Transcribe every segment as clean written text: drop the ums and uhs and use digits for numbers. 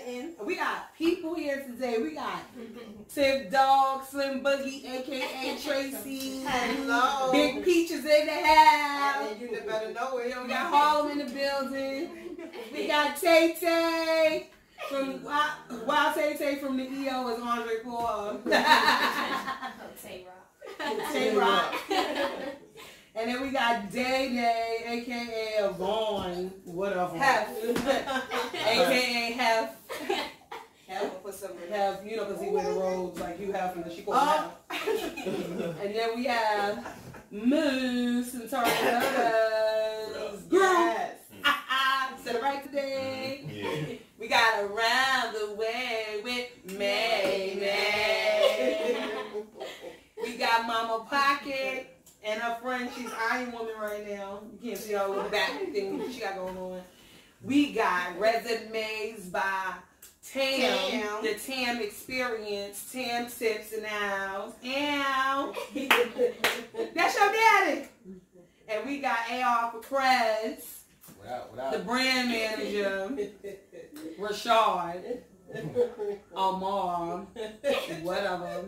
sitting. We got people here today. We got Tip Dog, Slim Boogie, a.k.a. Tracy. Hello. Big Peaches in the house. And you better know it. We got Harlem in the building. We got Tay Tay. From Wild Tay Tay from the EO is Andre Paul. Tay Rock. Tay Rock. And then we got Day Day, a.k.a. Vaughn, whatever. Hef. a.k.a. Hef. Hef, you know, because he wear the robes like you have from the Chico Hef. And then we have Moose and Tornadoes. Yes. Said it right today. Yeah. We got Around the Way with May May. We got Mama Pocket. And her friend, she's Iron Woman right now. You can't see all the back thing she got going on. We got Resumes by Tam, the Tam Experience, Tam Tips and Owls. Ow. That's your daddy. And we got AR for Crez, the brand manager, Rashad. Mom, whatever.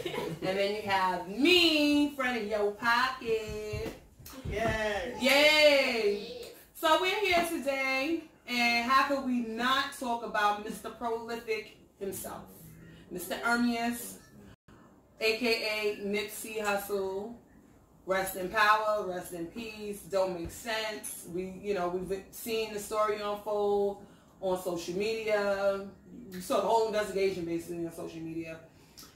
And then you have me, friend of your pocket. Yes. Yay! So we're here today, and how could we not talk about Mr. Prolific himself, Mr. Ermias, aka Nipsey Hussle. Rest in power, rest in peace. Don't make sense. We've seen the story unfold on social media. You saw the whole investigation basically on social media,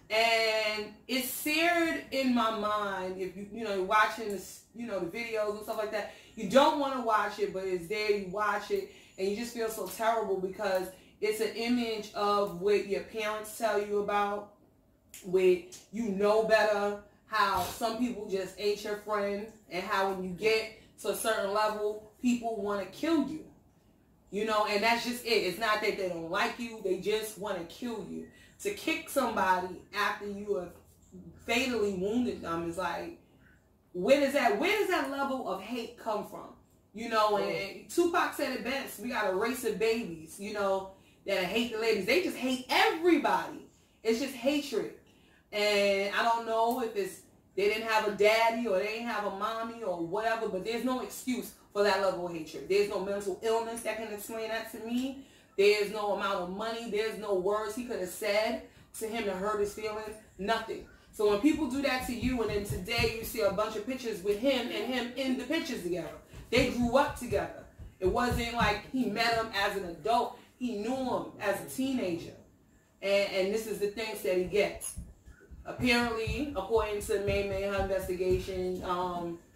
and it's seared in my mind. If you're watching this, the videos and stuff like that, you don't want to watch it, but it's there. You watch it, and you just feel so terrible because it's an image of what your parents tell you about, with better. How some people just ain't your friend, and how when you get to a certain level, people want to kill you. And that's just it. It's not that they don't like you. They just want to kill you. To kick somebody after you have fatally wounded them is like, where does that level of hate come from? And Tupac said it best. We got a race of babies, that hate the ladies. They just hate everybody. It's just hatred. And I don't know if it's they didn't have a daddy or they didn't have a mommy or whatever, but there's no excuse for that level of hatred. There's no mental illness that can explain that to me. There's no amount of money. There's no words he could have said to him to hurt his feelings. Nothing. So when people do that to you, and then today you see a bunch of pictures with him and him in the pictures together. They grew up together. It wasn't like he met him as an adult. He knew him as a teenager. And this is the things that he gets. Apparently, according to May May, her investigation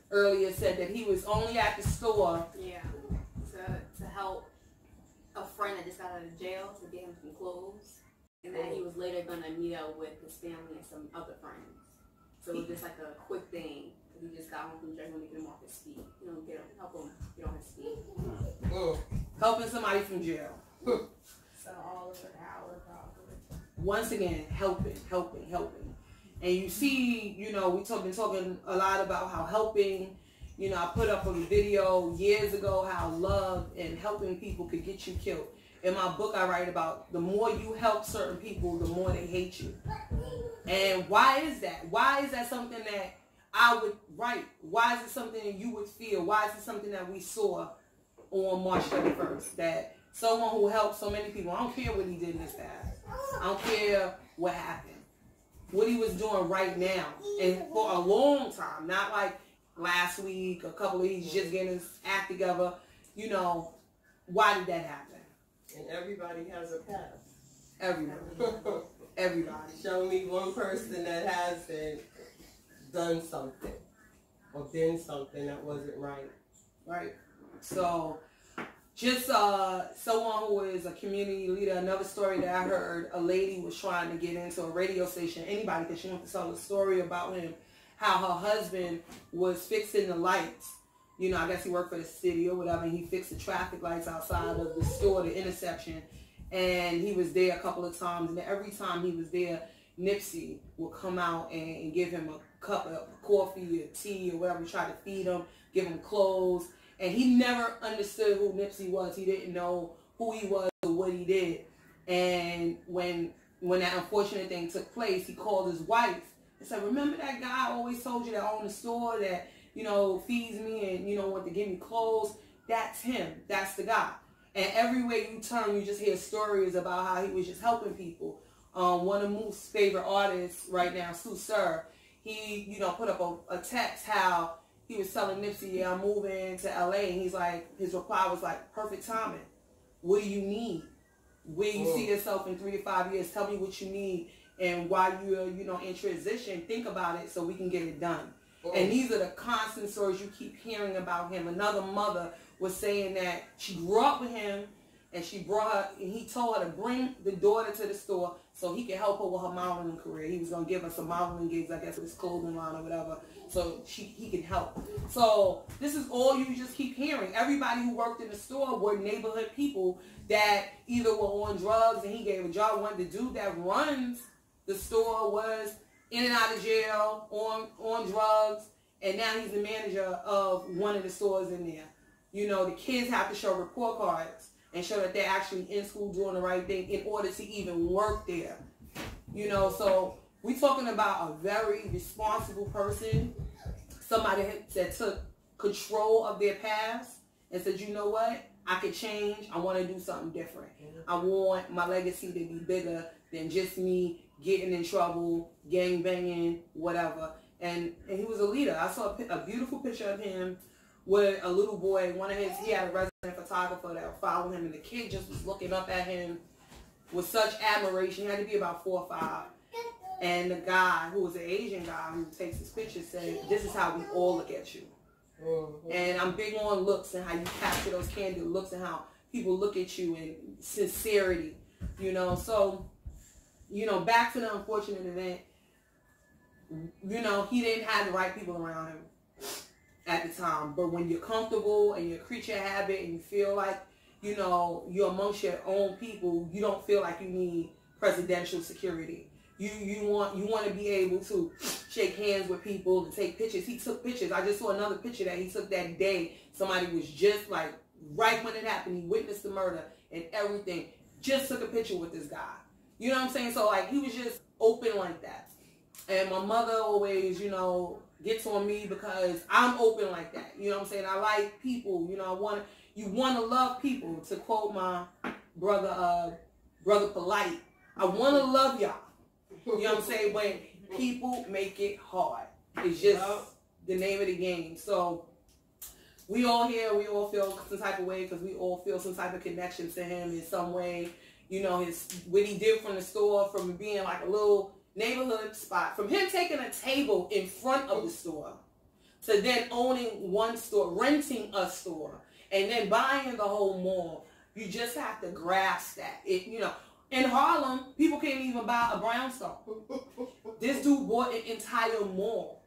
earlier said that he was only at the store. Yeah, to help a friend that just got out of jail to get him some clothes. And then he was later going to meet up with his family and some other friends. So it was just like a quick thing. He just got home from jail when he get him off his feet. Help him get on his feet. Helping somebody from jail. So all over the hour probably. Once again, helping. And you see, we've been talking a lot about how helping, I put up a video years ago how love and helping people could get you killed. In my book, I write about the more you help certain people, the more they hate you. And why is that? Why is that something that I would write? Why is it something that you would feel? Why is it something that we saw on March 31st? That someone who helped so many people, I don't care what he did in his past. I don't care what happened. What he was doing right now. And for a long time. Not like last week, a couple of weeks, just getting his act together. Why did that happen? And everybody has a past. Everybody. Show me one person that hasn't done something or been something that wasn't right. Right. So, just someone who is a community leader. Another story that I heard, a lady was trying to get into a radio station, anybody, because she wanted to tell a story about him, how her husband was fixing the lights. I guess he worked for the city or whatever, and he fixed the traffic lights outside of the store, the intersection, and he was there a couple of times, and every time he was there, Nipsey would come out and give him a cup of coffee or tea or whatever, try to feed him, give him clothes. And he never understood who Nipsey was. He didn't know who he was or what he did. And when that unfortunate thing took place, he called his wife and said, remember that guy I always told you that owned the store that, you know, feeds me and, you know, want to give me clothes? That's him. That's the guy. And everywhere you turn, you just hear stories about how he was just helping people. One of Moose' favorite artists right now, Sue Sir, he, you know, put up a text how he was telling Nipsey, yeah, I'm moving to LA. And he's like, his reply was like, perfect timing. What do you need? Where you see yourself in 3 to 5 years? Tell me what you need. And while you're, you know, in transition, think about it so we can get it done. And these are the constant stories you keep hearing about him. Another mother was saying that she grew up with him and she brought her, and he told her to bring the daughter to the store so he could help her with her modeling career. He was going to give her some modeling gigs, I guess, with his clothing line or whatever, so he could help. So this is all you just keep hearing. Everybody who worked in the store were neighborhood people that either were on drugs and he gave a job. One, the dude that runs the store was in and out of jail, on drugs, and now he's the manager of one of the stores in there. You know, the kids have to show report cards and show that they're actually in school doing the right thing in order to even work there. You know, so we're talking about a very responsible person, somebody that took control of their past and said, you know what, I could change, I want to do something different. I want my legacy to be bigger than just me getting in trouble, gang banging, whatever. And he was a leader. I saw a beautiful picture of him with a little boy. He had a resident photographer that followed him, and the kid just was looking up at him with such admiration. He had to be about 4 or 5. And the guy, who was an Asian guy who takes his pictures, said, this is how we all look at you. And I'm big on looks and how you capture those candid looks and how people look at you and sincerity, you know. So, you know, back to the unfortunate event, you know, he didn't have the right people around him at the time. But when you're comfortable and you're a creature of habit and you feel like, you know, you're amongst your own people, you don't feel like you need presidential security. You want to be able to shake hands with people and take pictures. He took pictures. I just saw another picture that he took that day. Somebody was just like, right when it happened, he witnessed the murder and everything. Just took a picture with this guy. You know what I'm saying? So, like, he was just open like that. And my mother always, you know, gets on me because I'm open like that. You know what I'm saying? I like people. You know, you want to love people. To quote my brother Polite, I want to love y'all. You know what I'm saying? But people make it hard. It's just the name of the game. So we all here, we all feel some type of way because we all feel some type of connection to him in some way. You know, what he did from the store, from being like a little neighborhood spot, from him taking a table in front of the store to then owning one store, renting a store, and then buying the whole mall. You just have to grasp that. You know, in Harlem, people can't even buy a brownstone. This dude bought an entire mall.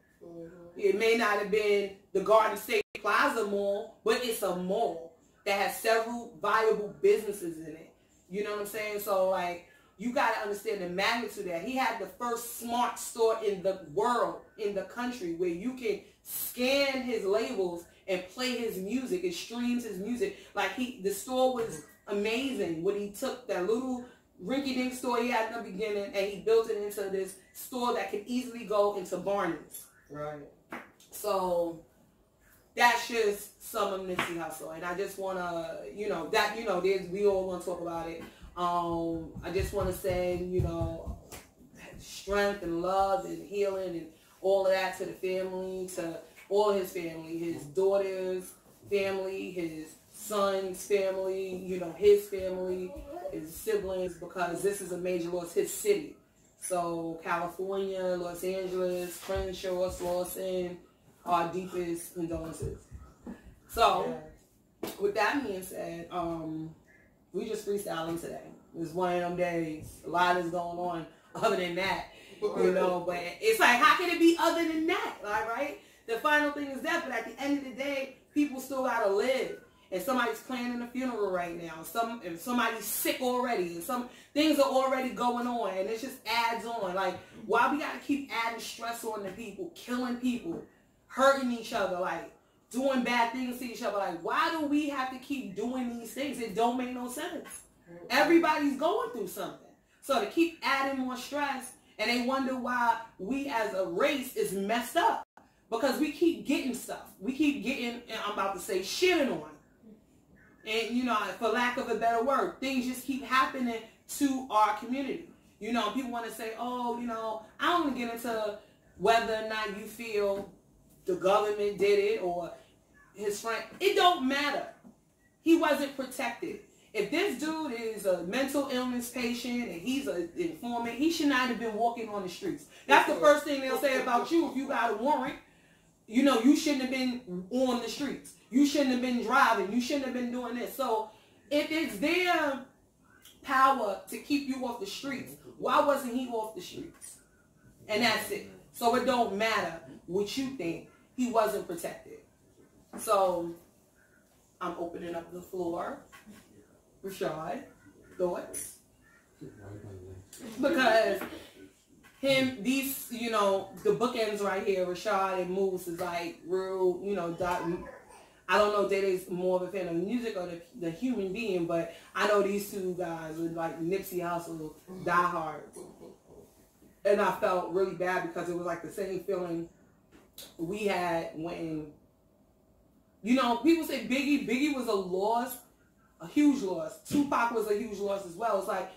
It may not have been the Garden State Plaza Mall, but it's a mall that has several viable businesses in it. You know what I'm saying? So, like, you got to understand the magnitude of that. He had the first smart store in the world, in the country, where you can scan his labels and play his music. It streams his music. Like, the store was amazing when he took that little rinky-dink store he had in the beginning and he built it into this store that could easily go into Barney's. Right. So that's just some of Nipsey Hussle, and I just want to, you know, that, you know, we all want to talk about it. I just want to say, you know, strength and love and healing and all of that to the family, to all his family, his daughter's family, his son's family, you know, his family, his siblings, because this is a major loss, his city. So California, Los Angeles, Crenshaw, Slauson, our deepest condolences. So with that being said, we just freestyling today. It's one of them days. A lot is going on other than that, you know, but it's like, how can it be other than that? Like, right? The final thing is that, but at the end of the day, people still gotta live. And somebody's planning a funeral right now. And somebody's sick already. And some things are already going on. And it just adds on. Like, why we got to keep adding stress on the people, killing people, hurting each other, like, doing bad things to each other. Like, why do we have to keep doing these things? It don't make no sense. Everybody's going through something. So to keep adding more stress, and they wonder why we as a race is messed up. Because we keep getting stuff. We keep getting, and I'm about to say, shitting on. And, you know, for lack of a better word, things just keep happening to our community. You know, people want to say, oh, you know, I don't want to get into whether or not you feel the government did it or his friend. It don't matter. He wasn't protected. If this dude is a mental illness patient and he's an informant, he should not have been walking on the streets. That's the first thing they'll say about you if you got a warrant. You know, you shouldn't have been on the streets. You shouldn't have been driving. You shouldn't have been doing this. So if it's their power to keep you off the streets, why wasn't he off the streets? And that's it. So it don't matter what you think. He wasn't protected. So I'm opening up the floor. Rashad, thoughts? Because these, you know, the bookends right here, Rashad and Moose is like real, you know, I don't know if Day's more of a fan of music or the human being, but I know these two guys were like Nipsey Hussle, diehard. And I felt really bad because it was like the same feeling we had when, you know, people say Biggie was a loss, a huge loss. Tupac was a huge loss as well. It's like,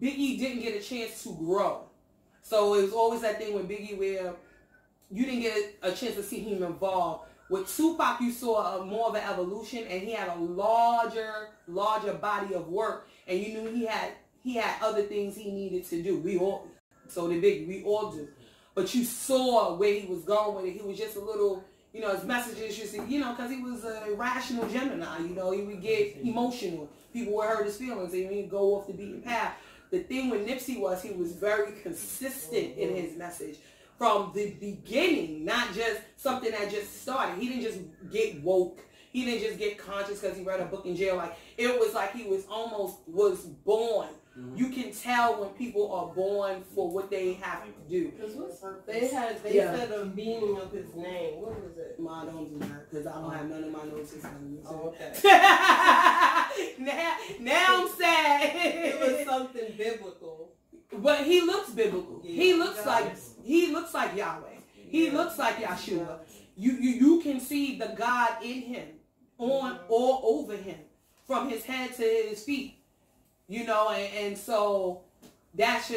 Biggie didn't get a chance to grow. So it was always that thing with Biggie where you didn't get a chance to see him involved. With Tupac, you saw more of an evolution, and he had a larger body of work, and you knew he had other things he needed to do. We all, so did Biggie, we all do. But you saw where he was going with it. He was just a little, you know, his messages just, you know, because he was a rational Gemini, you know, he would get emotional. People would hurt his feelings, and he'd go off the beaten path. The thing with Nipsey was he was very consistent in his message from the beginning, not just something that just started. He didn't just get woke. He didn't just get conscious because he read a book in jail. Like, it was like he was born. Mm-hmm. You can tell when people are born for what they have to do. They said a meaning of his name. What was it? I don't do that because I don't have none of my notes. Oh, okay. now I'm sad. It was something biblical. But he looks biblical. Yeah, he looks like Yahweh. He looks like Yahshua. You can see the God in him, on or over him, from his head to his feet. You know, and so that's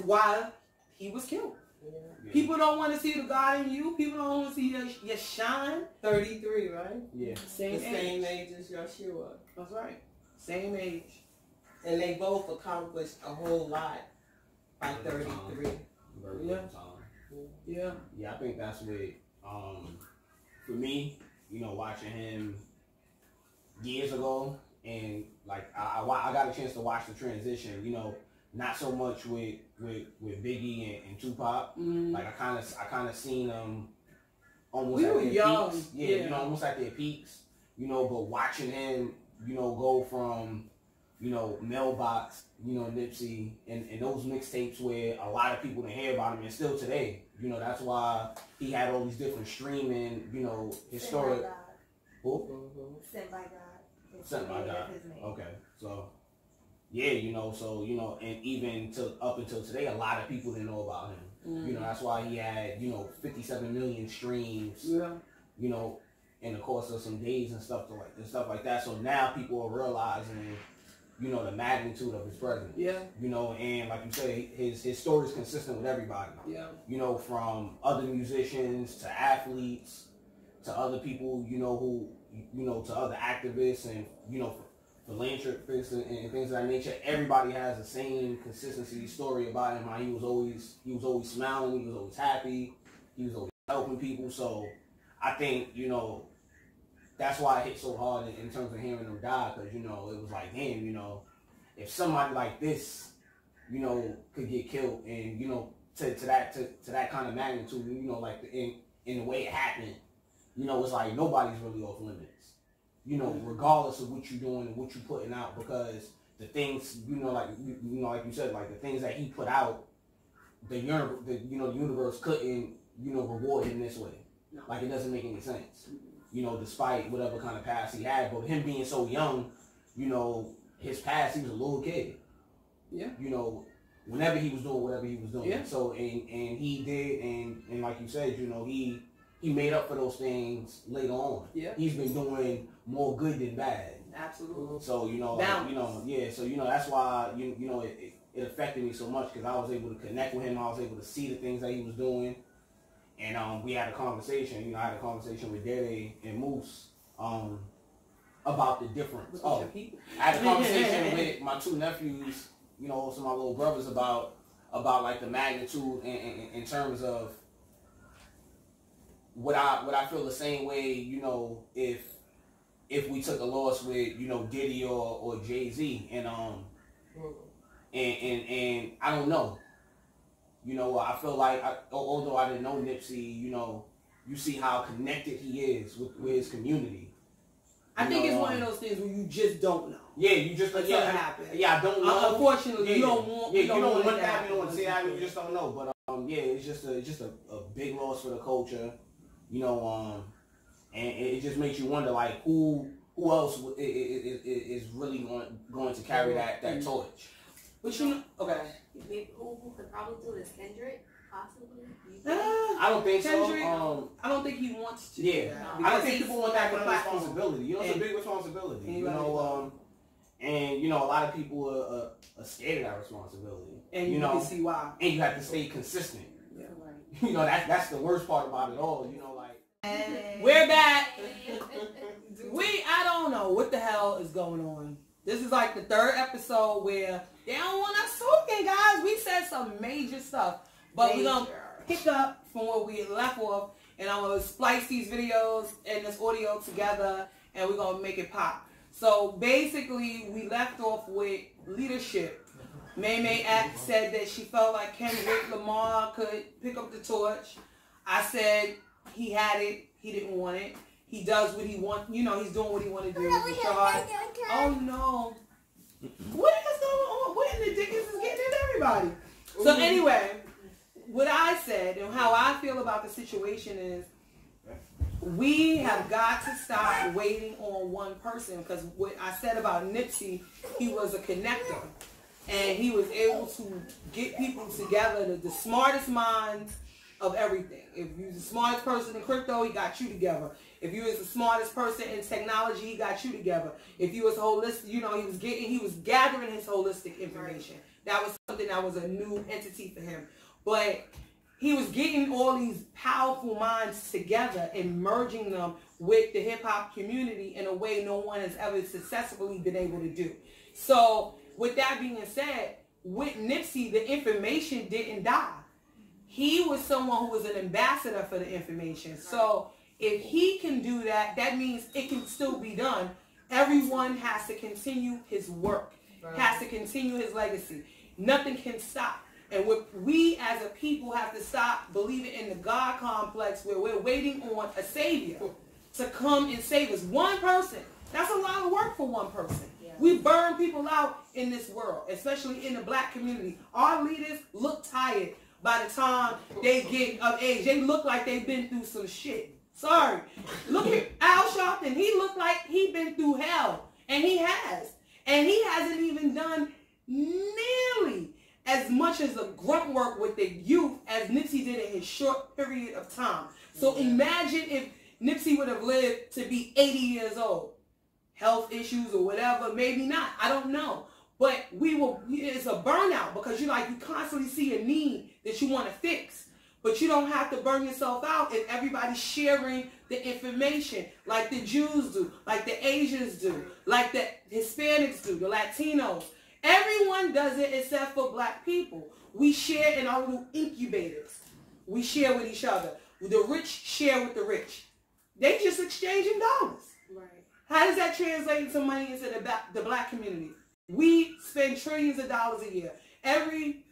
why he was killed. Yeah. People don't want to see the God in you. People don't want to see your shine. 33, right? Yeah. Same age as Yeshua. That's right. Same age. And they both accomplished a whole lot by 33. Yeah. Yeah. Yeah, I think that's what, for me, you know, watching him years ago, and like I got a chance to watch the transition, you know, not so much with Biggie and Tupac. Mm-hmm. Like I kind of seen them almost at their peaks. Yeah, you know, almost at their peaks. You know, but watching him, you know, go from, you know, Mailbox, you know, Nipsey, and those mixtapes where a lot of people didn't hear about him, and still today, you know, that's why he had all these different streaming, you know, historic. Who? Sent by God. Sent by God. Okay, so yeah, you know, so you know, and even up until today, a lot of people didn't know about him. Mm-hmm. You know, that's why he had, you know, 57 million streams. Yeah. You know, in the course of some days and stuff like that. So now people are realizing, you know, the magnitude of his presence. Yeah. You know, and like you say, his story is consistent with everybody. Yeah. You know, from other musicians to athletes to other people, you know, who, you know, to other activists and, you know, philanthropists and things of that nature. Everybody has the same consistency story about him. How he was always smiling, he was always happy, he was always helping people. So I think, you know, that's why it hit so hard in terms of hearing him die, because, you know, it was like, damn, you know, if somebody like this, you know, could get killed, and, you know, to that kind of magnitude, you know, like in the way it happened, you know, it's like nobody's really off limits, you know, regardless of what you're doing and what you're putting out, because the things, you know, like you said, like the things that he put out, the universe couldn't, you know, reward him this way. Like, it doesn't make any sense. You know, despite whatever kind of past he had, but him being so young, you know, his past, he was a little kid. Yeah. You know, whenever he was doing whatever he was doing. Yeah. So, and he did, and like you said, you know, he made up for those things later on. Yeah. He's been doing more good than bad. Absolutely. So, you know, yeah. So, you know, that's why, you know, it affected me so much because I was able to connect with him. I was able to see the things that he was doing. And we had a conversation. You know, I had a conversation with Dede and Moose about the difference. I had a conversation with my two nephews, you know, also my little brothers about like the magnitude in terms of would I feel the same way, you know, if we took a loss with, you know, Diddy or Jay-Z, and I don't know. You know, I feel like, although I didn't know Nipsey, you know, you see how connected he is with his community. I think it's one of those things where you just don't know. Yeah, you just until it happens. Yeah, I don't know. Unfortunately, you don't want. Yeah, you don't want that. You don't want to see that. You just don't know. But yeah, it's just a big loss for the culture. You know, and it just makes you wonder, like, who else is really going to carry that torch. But you know, okay. Who could probably do this? Kendrick, possibly? I don't think Kendrick, so. I don't think he wants to. Yeah, I don't think people want that kind of responsibility. You know, it's a big responsibility. You know, and you know, a lot of people are scared of that responsibility. And you can see why. And you have to stay consistent. Yeah, right. You know, that's the worst part about it all. You know, like we're back. I don't know what the hell is going on. This is like the third episode where they don't want us talking, guys. We said some major stuff. But we're going to pick up from where we left off. And I'm going to splice these videos and this audio together. And we're going to make it pop. So basically, we left off with leadership. May said that she felt like Kendrick Lamar could pick up the torch. I said he had it. He didn't want it. He does what he wants. You know, he's doing what he want to do. Oh, no. What is going on? What in the dickens is getting into everybody? So anyway, what I said and how I feel about the situation is we have got to stop waiting on one person, because what I said about Nipsey, he was a connector. And he was able to get people together, the smartest minds of everything. If you was the smartest person in crypto, he got you together. If you was the smartest person in technology, he got you together. If you was holistic, you know, he was gathering his holistic information. That was something that was a new entity for him. But he was getting all these powerful minds together and merging them with the hip-hop community in a way no one has ever successfully been able to do. So with that being said, with Nipsey, the information didn't die. He was someone who was an ambassador for the information. So if he can do that, that means it can still be done. Everyone has to continue his work, has to continue his legacy. Nothing can stop. And we as a people have to stop believing in the God complex where we're waiting on a savior to come and save us. One person. That's a lot of work for one person. Yeah. We burn people out in this world, especially in the black community. Our leaders look tired by the time they get of age. They look like they've been through some shit. Sorry. Look at Al Sharpton. He looked like he'd been through hell. And he has. And he hasn't even done nearly as much as the grunt work with the youth as Nipsey did in his short period of time. So imagine if Nipsey would have lived to be 80 years old. Health issues or whatever, maybe not. I don't know. But it's a burnout because you constantly see a need that you want to fix. But you don't have to burn yourself out if everybody's sharing the information like the Jews do, like the Asians do, like the Hispanics do, the Latinos. Everyone does it except for black people. We share in our little incubators. We share with each other. The rich share with the rich. They just exchanging dollars. Right. How does that translate into money into the black community? We spend trillions of dollars a year. Every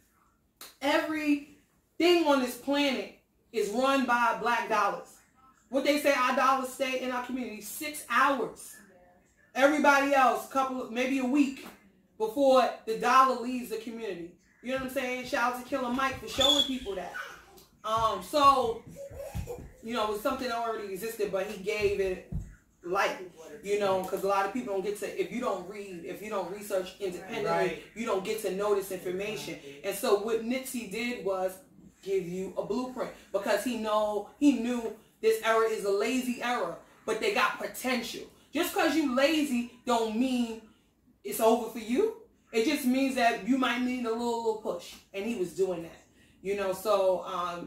thing on this planet is run by black dollars. What they say, our dollars stay in our community 6 hours. Everybody else, maybe a week before the dollar leaves the community. You know what I'm saying? Shout out to Killer Mike for showing people that. So, you know, it was something that already existed, but he gave it like, you know, because a lot of people don't get to, if you don't read, if you don't research independently, you don't get to know this information. And so what Nipsey did was give you a blueprint, because he knew this era is a lazy era, but they got potential. Just because you lazy don't mean it's over for you. It just means that you might need a little push, and he was doing that, you know. So I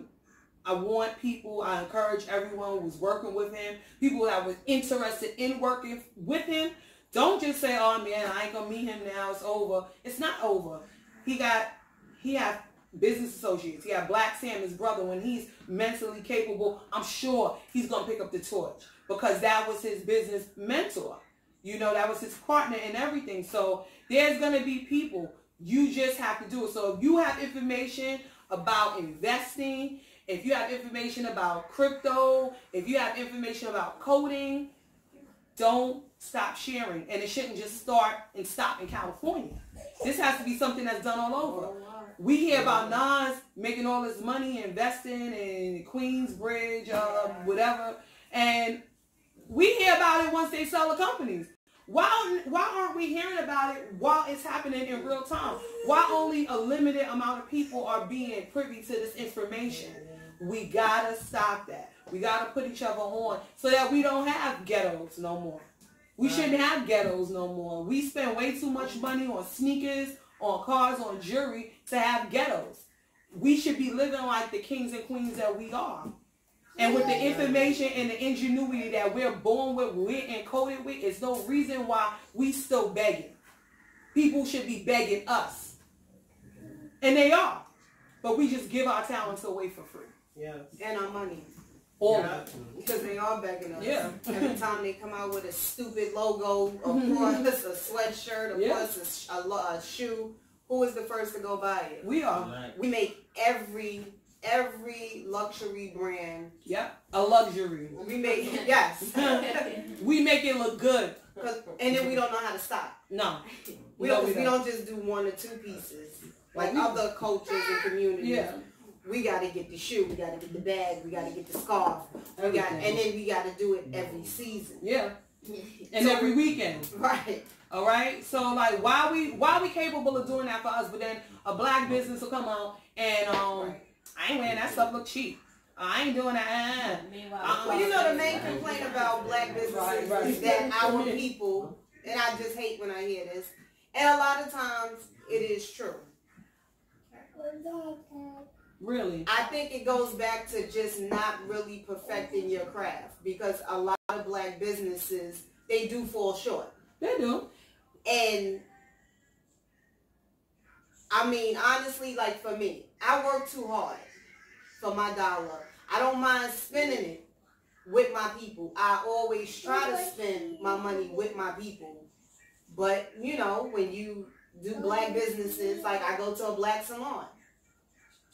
encourage everyone who's working with him, people that was interested in working with him, don't just say, oh man, I ain't gonna meet him now, it's over. It's not over. He had business associates. He had Black Sam, his brother. When he's mentally capable, I'm sure he's gonna pick up the torch, because that was his business mentor. You know, that was his partner and everything. So there's gonna be people. You just have to do it. So if you have information about investing, if you have information about crypto, if you have information about coding, don't stop sharing. And it shouldn't just start and stop in California. This has to be something that's done all over. We hear about Nas making all this money, investing in Queensbridge, whatever, and we hear about it once they sell the companies. Why aren't we hearing about it while it's happening in real time? Why only a limited amount of people are being privy to this information? We gotta stop that. We gotta put each other on so that we don't have ghettos no more. We shouldn't have ghettos no more. We spend way too much money on sneakers, on cars, on jewelry to have ghettos. We should be living like the kings and queens that we are. And with the information and the ingenuity that we're born with, we're encoded with, it's no reason why we still begging. People should be begging us. And they are. But we just give our talents away for free. Yes. And our money. Because they are begging us. Yeah. Every time they come out with a stupid logo, of course, a sweatshirt, of course, a shoe, who is the first to go buy it? We are. We make every luxury brand. Yep. A luxury. We make, yes. We make it look good. And then we don't know how to stop. No. We don't just do 1 or 2 pieces. Like other cultures and communities. Yeah. We got to get the shoe, we got to get the bag, we got to get the scarf, and then we got to do it every season. Yeah. And so, every weekend. Right. All right. So like, why we capable of doing that for us? But then a black business will come out and I ain't wearing that stuff. Look cheap. I ain't doing that. Well, you know the main complaint about black businesses is that our people, and I just hate when I hear this, and a lot of times it is true. Really? I think it goes back to just not really perfecting your craft, because a lot of black businesses, they do fall short. They do. And I mean, honestly, like for me, I work too hard for my dollar. I don't mind spending it with my people. I always try to spend my money with my people. But, you know, when you do black businesses, like I go to a black salon.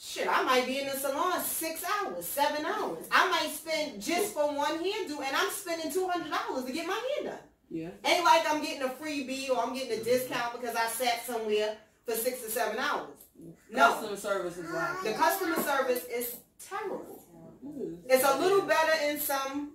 Shit, I might be in the salon 6 hours, 7 hours. I might spend just for one hairdo, and I'm spending $200 to get my hair done. Yeah. Ain't like I'm getting a freebie or I'm getting a discount because I sat somewhere for 6 or 7 hours. No. Customer service is like the customer service is terrible. It's a little better in some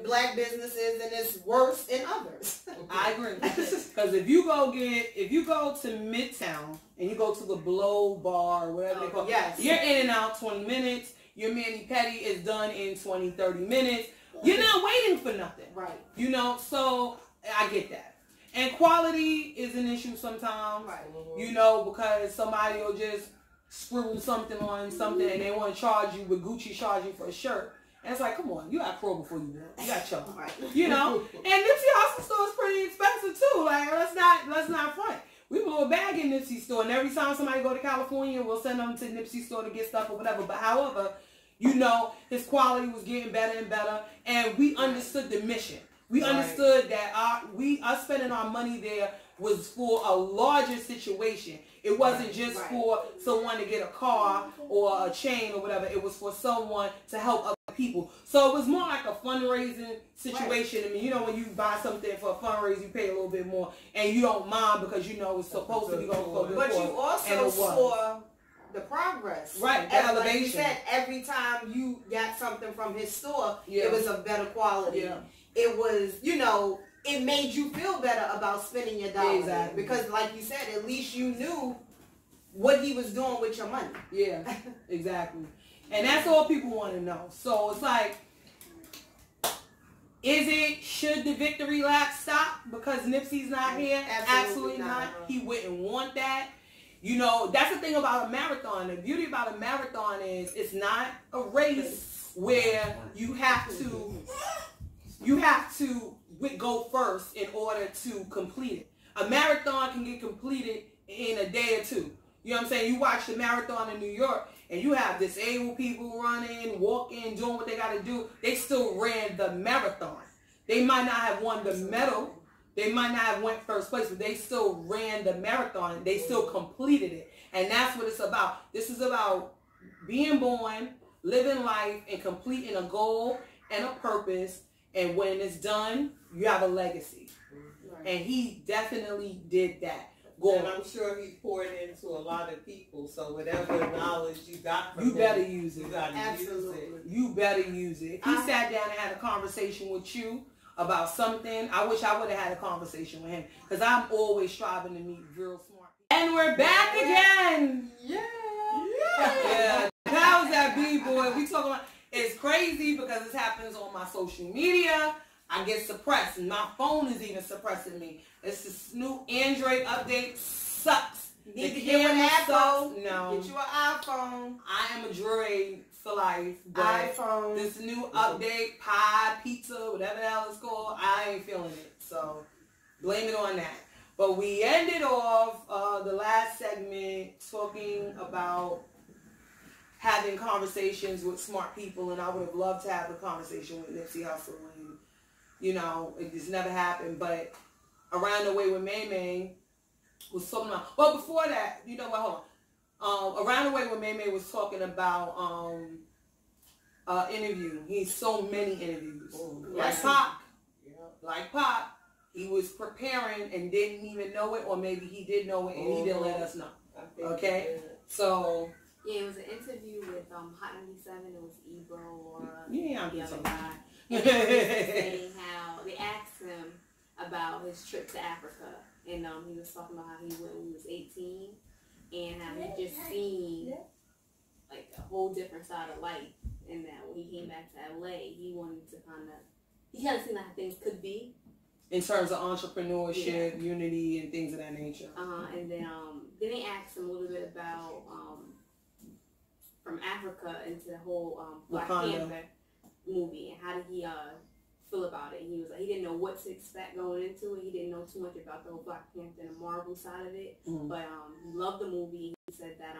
black businesses and it's worse in others. I agree. Because if you go to Midtown and you go to the Blow Bar or whatever they call it, you're in and out 20 minutes. Your mani-pedi is done in 20, 30 minutes. You're not waiting for nothing. Right. You know, so I get that. And quality is an issue sometimes. Right. You know, because somebody will just scribble something on something and they want to charge you with Gucci charging for a shirt. And it's like, come on, you got Pro before you work. You got Chuck. Right. You know? And Nipsey Hussle store is pretty expensive too. Like, let's not front. We blow a bag in Nipsey store, and every time somebody go to California, we'll send them to Nipsey store to get stuff or whatever. But however, you know, his quality was getting better and better, and we understood the mission. We understood that us spending our money there was for a larger situation. It wasn't just for someone to get a car or a chain or whatever. It was for someone to help other people. So it was more like a fundraising situation. I mean, you know, when you buy something for a fundraiser, you pay a little bit more, and you don't mind because you know it's supposed to be going for good. But you also saw the progress. Right, the elevation. Like you said, every time you got something from his store, Yeah. it was of better quality. Yeah. It was, you know, it made you feel better about spending your dollar. Exactly. Because like you said, at least you knew what he was doing with your money. Yeah, exactly. And that's all people want to know. So it's like, should the victory lap stop because Nipsey's not here? Absolutely not. He wouldn't want that. You know, that's the thing about a marathon. The beauty about a marathon is it's not a race where you have to go first in order to complete it. A marathon can get completed in a day or two. You know what I'm saying? You watch the marathon in New York, and you have disabled people running, walking, doing what they got to do. They still ran the marathon. They might not have won the medal. They might not have went first place, but they still ran the marathon. They still completed it. And that's what it's about. This is about being born, living life, and completing a goal and a purpose. And when it's done, you have a legacy. Right. And he definitely did that. And I'm sure he poured into a lot of people. So whatever knowledge you got from you him, better use it. You gotta Absolutely. use it. You better use it. If he sat down and had a conversation with you about something, I wish I would have had a conversation with him. Because I'm always striving to meet real smart people. And we're back again. Yeah. Yeah. How's that B-boy? We talking about, it's crazy because this happens on my social media. I get suppressed, and my phone is even suppressing me. It's this new Android update sucks. You need to get an iPhone. No. Get you an iPhone. I am a droid for life. But iPhone. This new update, pie, pizza, whatever the hell it's called, I ain't feeling it. So blame it on that. But we ended off the last segment talking about having conversations with smart people, and I would have loved to have a conversation with Nipsey Hussle, and you know, it just never happened. But Around the Way with May was talking about, well, before that, you know what, hold on. Around the Way with May was talking about interview. He's so many interviews. Like Pop. Yeah. Like Pop. He was preparing and didn't even know it, or maybe he did know it and he didn't let us know. Okay? So yeah, it was an interview with Hot 97. It was Ebro or yeah, the other guy. And they were saying how they asked him about his trip to Africa, and he was talking about how he went when he was 18, and how he just seen like a whole different side of life. And that when he came back to LA, he wanted to he hadn't seen how things could be in terms of entrepreneurship, unity, and things of that nature. And then they asked him a little bit about from Africa into the whole Black Panther movie, and how did he feel about it. He was like, he didn't know what to expect going into it. He didn't know too much about the whole Black Panther and the Marvel side of it. But he loved the movie. He said that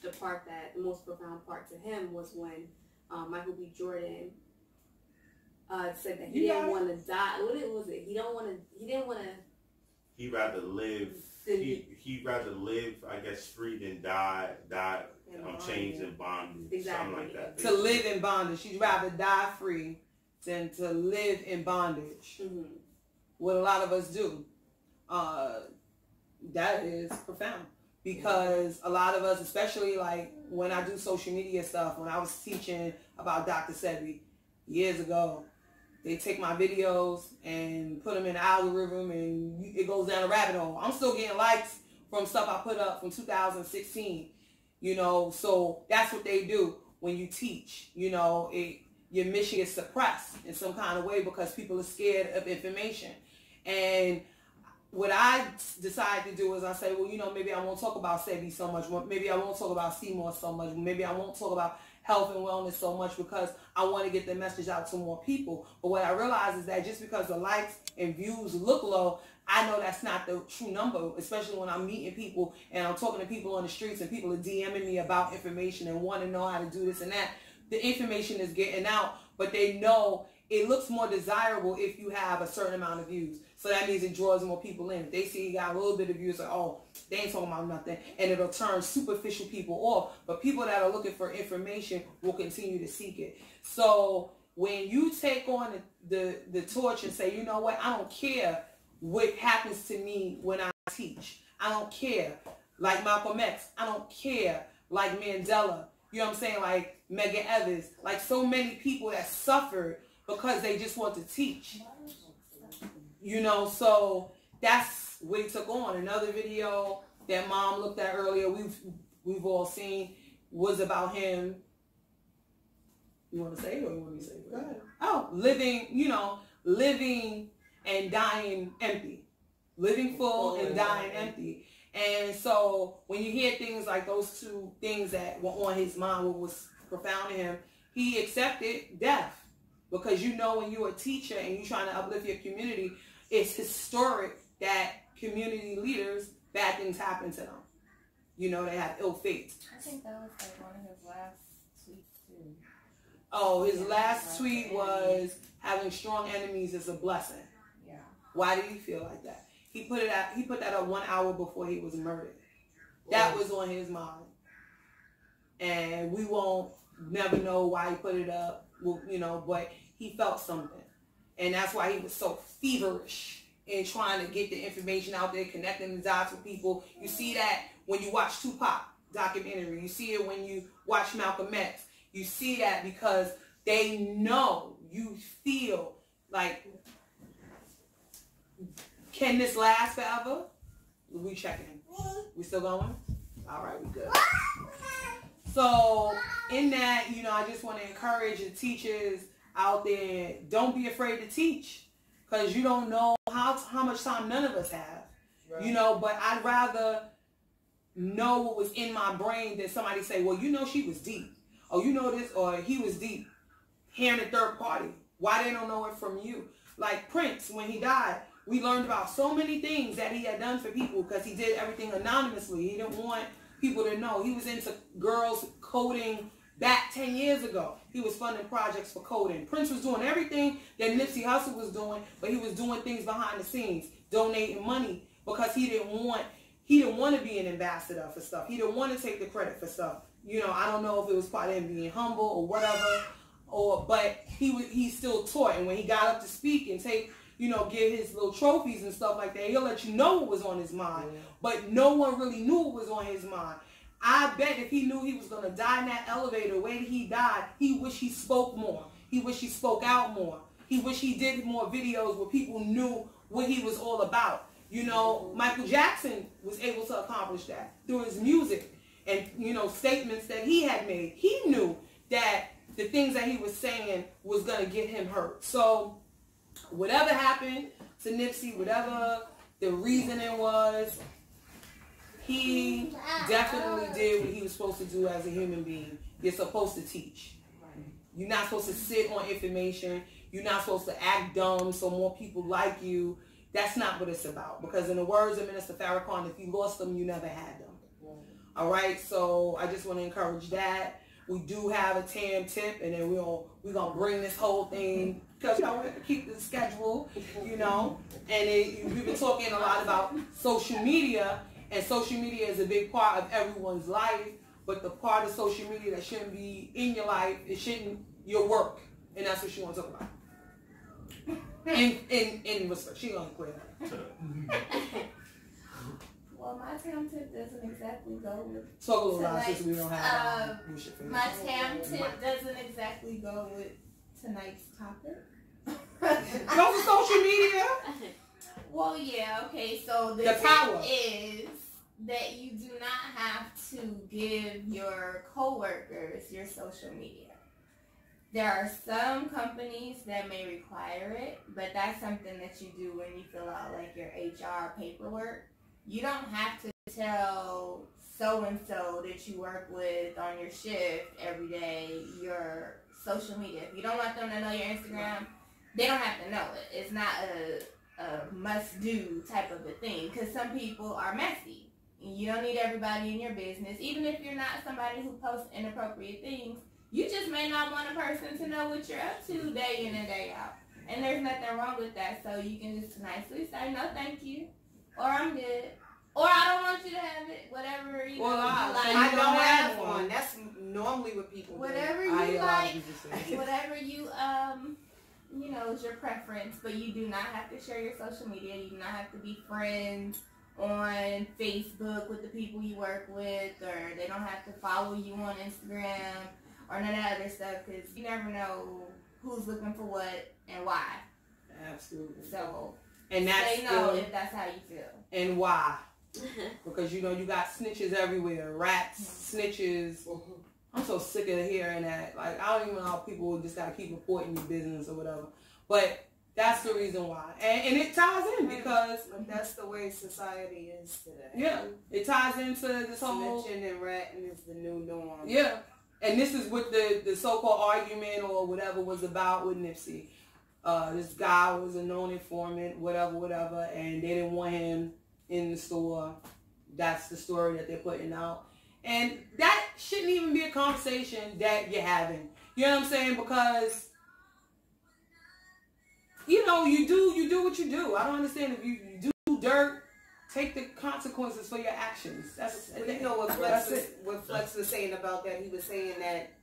the most profound part to him was when Michael B. Jordan said that he didn't want to die. What was it? He didn't want to. He'd rather live. He'd rather live, I guess, free than die chains and bondage. Exactly. Something like that. To live in bondage. He'd rather die free than to live in bondage. What a lot of us do. That is profound. Because a lot of us, especially like when I do social media stuff, when I was teaching about Dr. Sebi years ago, they take my videos and put them in the algorithm, and it goes down a rabbit hole. I'm still getting likes from stuff I put up from 2016, you know, so that's what they do when you teach. You know, your mission is suppressed in some kind of way because people are scared of information. And what I decide to do is I say, well, you know, maybe I won't talk about Sebi so much. Maybe I won't talk about Seymour so much. Maybe I won't talk about health and wellness so much because I want to get the message out to more people. But what I realize is that just because the likes and views look low, I know that's not the true number, especially when I'm meeting people and I'm talking to people on the streets and people are DMing me about information and want to know how to do this and that. The information is getting out, but they know it looks more desirable if you have a certain amount of views. So that means it draws more people in. If they see you got a little bit of views, like, oh, they ain't talking about nothing. And it'll turn superficial people off. But people that are looking for information will continue to seek it. So when you take on the torch and say, you know what, I don't care what happens to me when I teach. I don't care. like Malcolm X. I don't care, like Mandela. You know what I'm saying? Like Medgar Evers. Like so many people that suffered because they just want to teach. You know, so that's what he took on. Another video that Mom looked at earlier, we've all seen, was about him. You want to say it or you want me to say it? Go ahead. Oh, living and dying empty. Living full and dying empty. And so when you hear things like those two things that were on his mind, what was profound to him, he accepted death. Because you know when you're a teacher and you're trying to uplift your community, it's historic that community leaders, bad things happen to them. You know, they have ill fates. I think that was like one of his last tweets too. Oh, his last tweet was, having strong enemies is a blessing. Yeah. Why did he feel like that? He put that up 1 hour before he was murdered. That was on his mind. And we won't never know why he put it up, you know, but he felt something. And that's why he was so feverish in trying to get the information out there, connecting the dots with people. You see that when you watch Tupac documentary. You see it when you watch Malcolm X. You see that because they know, you feel like, can this last forever? We checking. We still going? All right, we good. So in that, you know, I just want to encourage the teachers out there, don't be afraid to teach, because you don't know how much time none of us have. Right. You know, but I'd rather know what was in my brain than somebody say, well, you know, she was deep. Oh, you know this, or he was deep. Hearing a third party. Why they don't know it from you? Like Prince, when he died, we learned about so many things that he had done for people because he did everything anonymously. He didn't want people to know. He was into girls coding back 10 years ago. He was funding projects for coding. Prince was doing everything that Nipsey Hussle was doing, but he was doing things behind the scenes, donating money, because he didn't want to be an ambassador for stuff. He didn't want to take the credit for stuff. You know, I don't know if it was part of him being humble or whatever, but he still taught. And when he got up to speak and give his little trophies and stuff like that, he'll let you know what was on his mind. Yeah. But no one really knew what was on his mind. I bet if he knew he was going to die in that elevator, the way that he died, he wished he spoke more. He wished he spoke out more. He wished he did more videos where people knew what he was all about. You know, Michael Jackson was able to accomplish that through his music and, statements that he had made. He knew that the things that he was saying was going to get him hurt. So whatever happened to Nipsey, whatever the reasoning was, he definitely did what he was supposed to do as a human being. You're supposed to teach. You're not supposed to sit on information. You're not supposed to act dumb so more people like you. That's not what it's about. Because in the words of Minister Farrakhan, if you lost them, you never had them. All right? So I just want to encourage that. We do have a TAM tip, and then we're going to bring this whole thing, because we have to keep the schedule, And we've been talking a lot about social media, and social media is a big part of everyone's life, but the part of social media that shouldn't be in your life, it shouldn't your work. And that's what she wants to talk about. In respect. She gonna clear that. Well, my TAM tip doesn't exactly go with talk a little loud since we don't have my TAM tip doesn't exactly go with tonight's topic. Go to social media. Well, yeah, okay, so the power tip is that you do not have to give your coworkers your social media. There are some companies that may require it, but that's something that you do when you fill out like your HR paperwork. You don't have to tell so-and-so that you work with on your shift every day your social media. If you don't want them to know your Instagram, they don't have to know it. It's not a must-do type of a thing, because some people are messy. You don't need everybody in your business. Even if you're not somebody who posts inappropriate things, you just may not want a person to know what you're up to day in and day out. And there's nothing wrong with that. So you can just nicely say, no, thank you. Or I'm good. Or I don't want you to have it. Whatever you like. I don't have one. That's normally what people whatever do. You like. Whatever you, is your preference. But you do not have to share your social media. You do not have to be friends on Facebook with the people you work with, or they don't have to follow you on Instagram or none of that other stuff, because you never know who's looking for what and why. Absolutely. So, and that's say no if that's how you feel. And why? Because you know you got snitches everywhere, rats, snitches. I'm so sick of hearing that. Like, I don't even know how people just gotta keep reporting your business or whatever. But that's the reason why, and it ties in because that's the way society is today. Yeah, it ties into this whole snitching and ratting is the new norm. Yeah, and this is what the so-called argument or whatever was about with Nipsey. This guy was a known informant, whatever, and they didn't want him in the store. That's the story that they're putting out. And that shouldn't even be a conversation that you're having. You know what I'm saying? Because, you know, you do what you do. I don't understand if you do dirt, take the consequences for your actions. That's well, you know what Flex was saying about that. He was saying that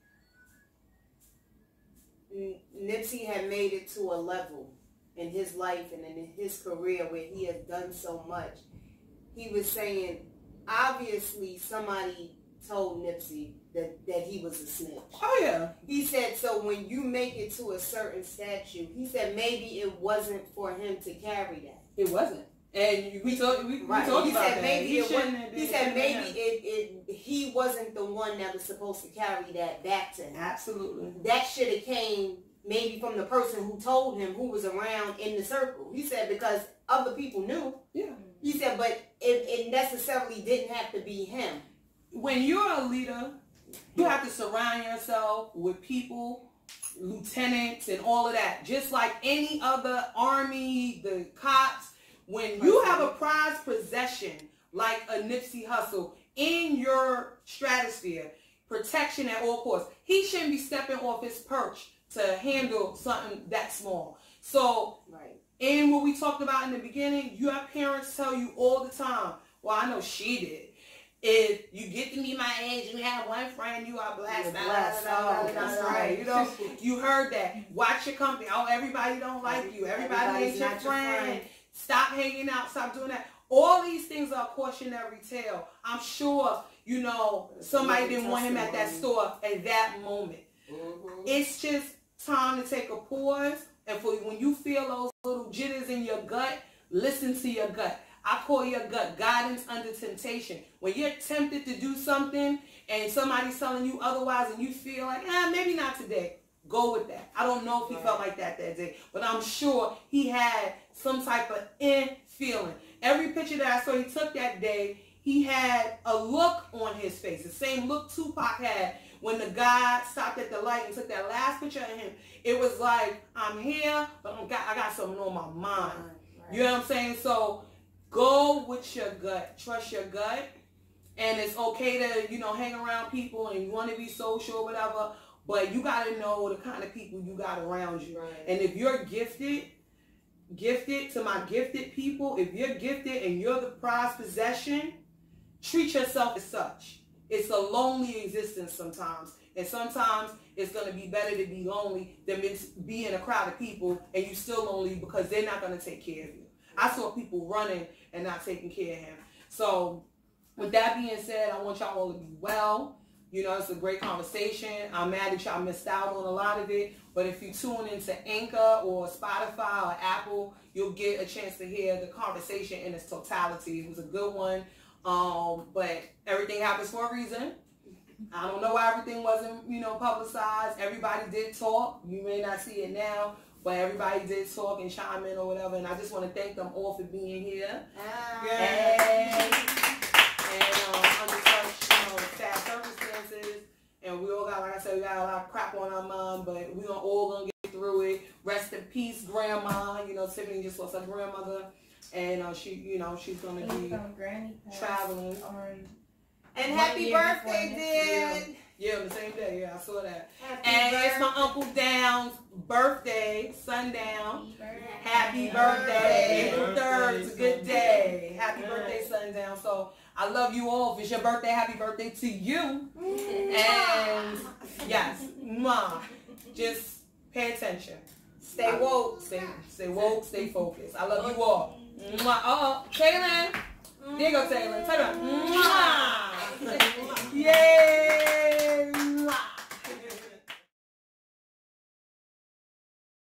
Nipsey had made it to a level in his life and in his career where he has done so much. He was saying, obviously somebody told Nipsey that he was a snitch. Oh yeah. He said, so when you make it to a certain statute, he said maybe it wasn't for him to carry that. It wasn't. And we talked he about said that. Maybe he wasn't the one that was supposed to carry that back to him. Absolutely. That should have came maybe from the person who told him, who was around in the circle. He said because other people knew. Yeah. He said, but it necessarily didn't have to be him. When you're a leader, you have to surround yourself with people, lieutenants, and all of that. Just like any other army, the cops. When you have a prized possession like a Nipsey Hussle in your stratosphere, protection at all costs, he shouldn't be stepping off his perch to handle something that small. So, and what we talked about in the beginning, your parents tell you all the time, well, I know she did. If you get to meet my age, you have one friend, you are blessed. That's right. You know, you heard that. Watch your company. Oh, everybody don't like you. Everybody ain't your friend. Stop hanging out. Stop doing that. All these things are cautionary tale. I'm sure, you know, somebody didn't want him at that store at that moment. It's just time to take a pause. And for when you feel those little jitters in your gut, listen to your gut. I call your gut guidance under temptation. When you're tempted to do something and somebody's telling you otherwise and you feel like, maybe not today, go with that. I don't know if he felt like that day, but I'm sure he had some type of feeling. Every picture that I saw he took that day, he had a look on his face, the same look Tupac had when the guy stopped at the light and took that last picture of him. It was like, I'm here, but I got something on my mind. You know what I'm saying? So go with your gut. Trust your gut. And it's okay to, you know, hang around people and you want to be social or whatever, but you got to know the kind of people you got around you. And if you're gifted, to my gifted people, if you're gifted and you're the prized possession, treat yourself as such. It's a lonely existence sometimes. And sometimes it's going to be better to be lonely than be in a crowd of people and you're still lonely because they're not going to take care of you. I saw people running and not taking care of him. So with that being said, I want y'all all to be well. You know, it's a great conversation. I'm mad that y'all missed out on a lot of it. But if you tune into Anchor or Spotify or Apple, you'll get a chance to hear the conversation in its totality. It was a good one. But everything happens for a reason. I don't know why everything wasn't, you know, publicized. Everybody did talk. You may not see it now, but everybody did talk and chime in or whatever. And I just want to thank them all for being here. Under such, you know, sad circumstances. And we all got, like I said, we got a lot of crap on our mind, but we all gonna get through it. Rest in peace, Grandma. You know, Tiffany just lost her grandmother, and she, you know, she's gonna be traveling. And happy birthday, Dad! Yeah, on the same day. Yeah, I saw that. And it's my Uncle Down's birthday, sundown. Happy birthday, April 3rd. It's a good day. Happy birthday, sundown. So I love you all. If it's your birthday, happy birthday to you. And yes, Mom, just pay attention. Stay woke. Stay woke, stay focused. I love you all. Kaylin. There you go, Taylor. Taylor. Yay!